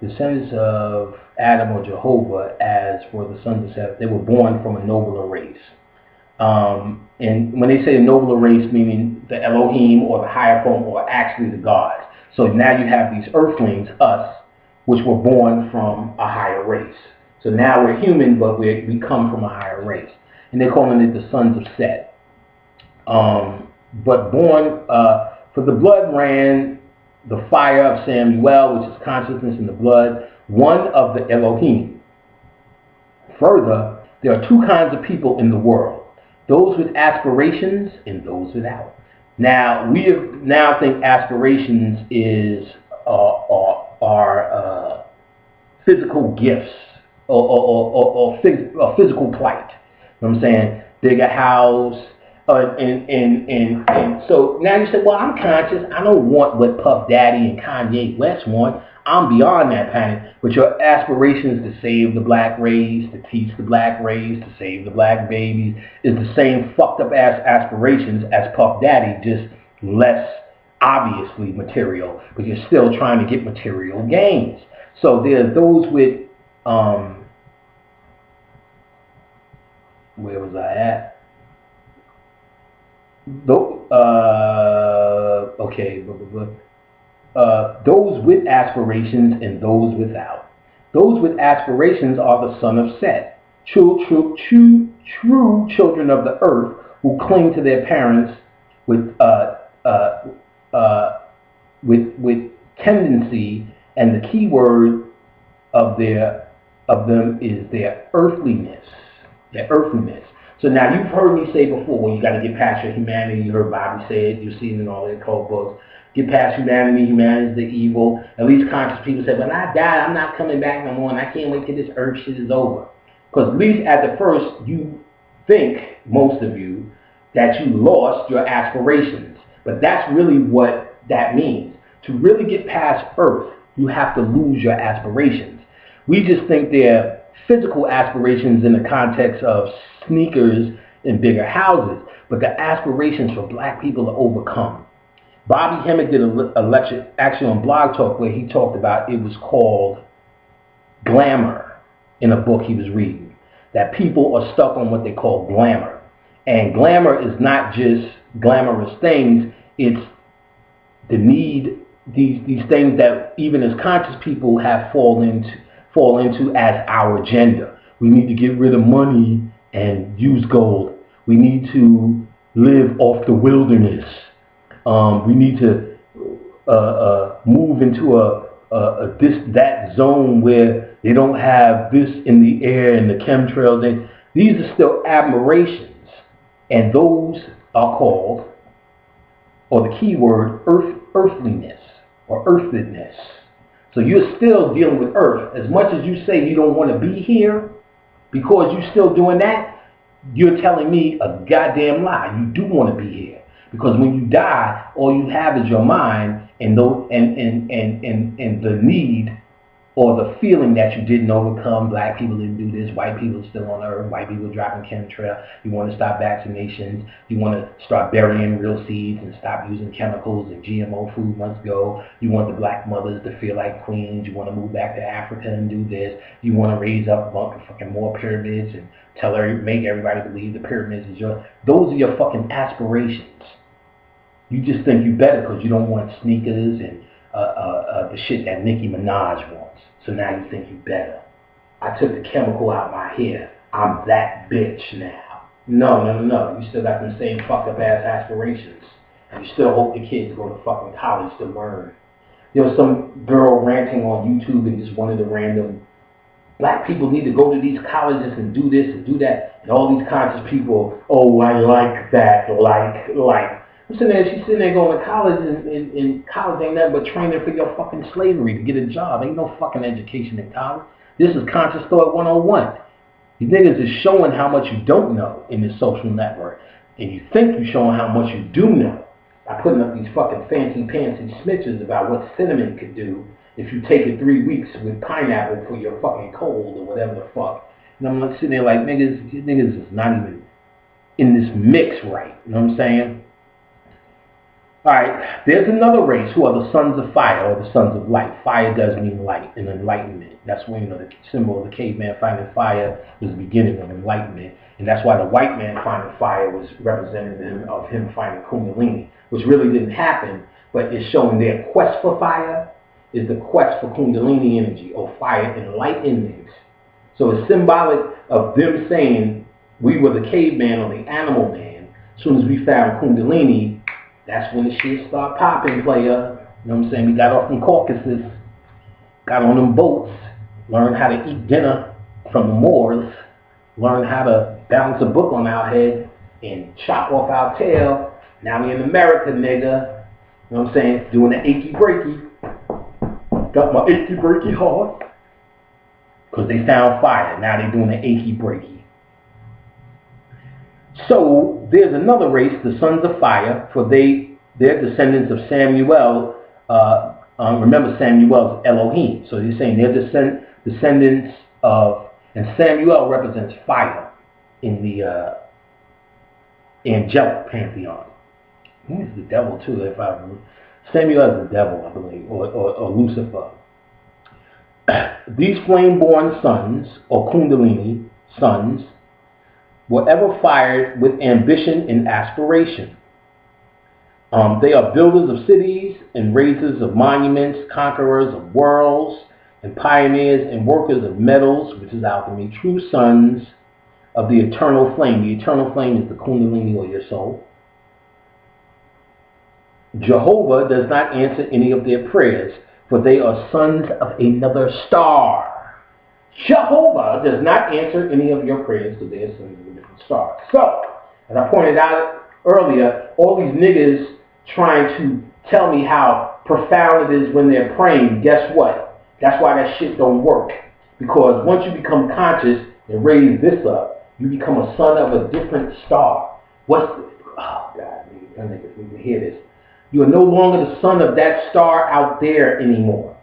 descendants of Adam or Jehovah, as for the sons of Seth, they were born from a nobler race. And when they say a nobler race, meaning the Elohim or the higher form or actually the gods. So now you have these earthlings, us, which were born from a higher race. So now we're human, but we come from a higher race. And they're calling it the sons of Seth. But born, for the blood ran the fire of Samuel, which is consciousness in the blood, one of the Elohim. Further, there are two kinds of people in the world, those with aspirations and those without. Now, we now think aspirations is our physical gifts or physical plight. You know what I'm saying? Bigger house, and so now you say, well, I'm conscious. I don't want what Puff Daddy and Kanye West want. I'm beyond that planet. But your aspirations to save the black race, to teach the black race, to save the black babies, is the same fucked up ass aspirations as Puff Daddy, just less obviously material, but you're still trying to get material gains. So there's those with, where was I at? Those with aspirations and those without. Those with aspirations are the son of Seth, true children of the earth who cling to their parents with tendency, and the key word of them is their earthliness. So now you've heard me say before, you got to get past your humanity. You heard Bobby say it. You've seen it in all their code books. Get past humanity. Humanity is the evil. At least conscious people say, when I die, I'm not coming back no more, and I can't wait till this earth shit is over. Because at least at the first, you think, most of you, that you lost your aspirations. But that's really what that means. To really get past earth, you have to lose your aspirations. We just think they're physical aspirations in the context of sneakers and bigger houses, but the aspirations for black people to overcome. Bobby Hemmick did a lecture actually on Blog Talk where he talked about, it was called Glamour, in a book he was reading, that people are stuck on what they call glamour. And glamour is not just glamorous things, it's the need, these things that even as conscious people have fall into as our agenda. We need to get rid of money and use gold. We need to live off the wilderness. We need to move into that zone where they don't have this in the air and the chemtrails. These are still admirations, and those are called, or the key word, earthliness or earthliness. So you're still dealing with earth. As much as you say you don't want to be here, because you're still doing that, you're telling me a goddamn lie. You do want to be here. Because when you die, all you have is your mind and the need or the feeling that you didn't overcome. Black people didn't do this. White people are still on earth. White people are dropping chemtrail. You want to stop vaccinations. You want to start burying real seeds and stop using chemicals, and GMO food must go. You want the black mothers to feel like queens. You want to move back to Africa and do this. You want to raise up a bunch of fucking more pyramids and make everybody believe the pyramids is yours. Those are your fucking aspirations. You just think you better because you don't want sneakers and the shit that Nicki Minaj wants. So now you think you better. I took the chemical out my hair. I'm that bitch now. No. You still got the same fucked up ass aspirations. And you still hope the kids go to fucking college to learn. There was some girl ranting on YouTube and just one of the random, black people need to go to these colleges and do this and do that. And all these conscious people, oh, I like that, like. She's sitting there going to college, and college ain't nothing but training for your fucking slavery to get a job. Ain't no fucking education in college. This is Conscious Thought 101. These niggas is showing how much you don't know in this social network. And you think you're showing how much you do know by putting up these fucking fancy snitches about what cinnamon could do if you take it 3 weeks with pineapple for your fucking cold or whatever the fuck. And I'm like sitting there like, niggas is not even in this mix right. You know what I'm saying? Alright, there's another race who are the sons of fire or the sons of light. Fire does mean light and enlightenment. That's when, the symbol of the caveman finding fire was the beginning of enlightenment. And that's why the white man finding fire was representative of him finding Kundalini, which really didn't happen, but it's showing their quest for fire is the quest for Kundalini energy or fire enlightenment. So it's symbolic of them saying we were the caveman or the animal man. As soon as we found Kundalini, that's when the shit start popping, player. You know what I'm saying? We got off from Caucasus, got on them boats, learned how to eat dinner from the Moors, learned how to balance a book on our head and chop off our tail. Now we in America, nigga. You know what I'm saying? Doing the achy breaky. Got my achy breaky heart. Because they found fire. Now they doing the achy breaky. So there's another race, the sons of fire, for they're descendants of Samuel. Remember, Samuel's Elohim. So he's saying they're descendants of, and Samuel represents fire in the angelic pantheon. He's the devil too, if I remember. Samuel is the devil, I believe, or Lucifer. These flame-born sons, or Kundalini sons, were ever fired with ambition and aspiration. They are builders of cities and raisers of monuments, conquerors of worlds, and pioneers and workers of metals, which is alchemy, true sons of the eternal flame. The eternal flame is the Kundalini or your soul. Jehovah does not answer any of their prayers, for they are sons of another star. Jehovah does not answer any of your prayers because they are sons of a different star. So, as I pointed out earlier, all these niggas trying to tell me how profound it is when they're praying, guess what? That's why that shit don't work. Because once you become conscious and raise this up, you become a son of a different star. Oh God, niggas need to hear this. You are no longer the son of that star out there anymore.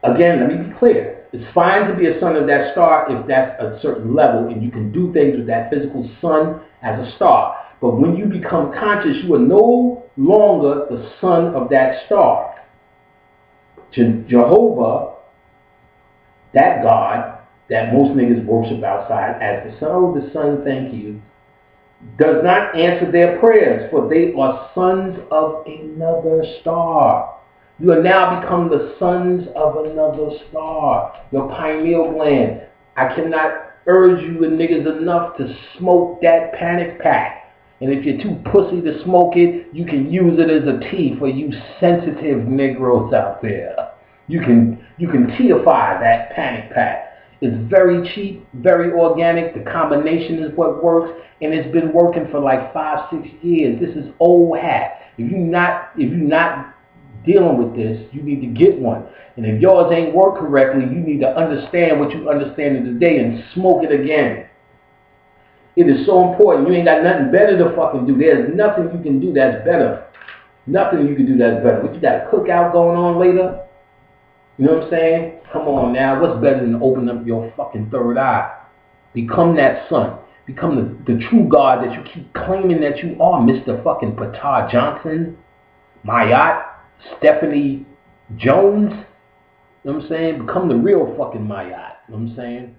Again, let me be clear. It's fine to be a son of that star if that's a certain level and you can do things with that physical sun as a star. But when you become conscious, you are no longer the son of that star. Jehovah, that God that most niggas worship outside as the son, oh, the sun, thank you, does not answer their prayers, for they are sons of another star. You are now become the sons of another star. Your pineal gland. I cannot urge you and niggas enough to smoke that panic pack. And if you're too pussy to smoke it, you can use it as a tea for you sensitive Negroes out there. You can teaify that panic pack. It's very cheap, very organic. The combination is what works, and it's been working for like 5-6 years. This is old hat. If you're not dealing with this, you need to get one. And if yours ain't work correctly, you need to understand what you understand today and smoke it again. It is so important. You ain't got nothing better to fucking do. There's nothing you can do that's better. Nothing you can do that's better. What, you got a cookout going on later? You know what I'm saying? Come on now. What's better than opening up your fucking third eye? Become that son. Become the true God that you keep claiming that you are, Mr. fucking Patar Johnson, Mayat, Stephanie Jones. You know what I'm saying? Become the real fucking Mayat. You know what I'm saying?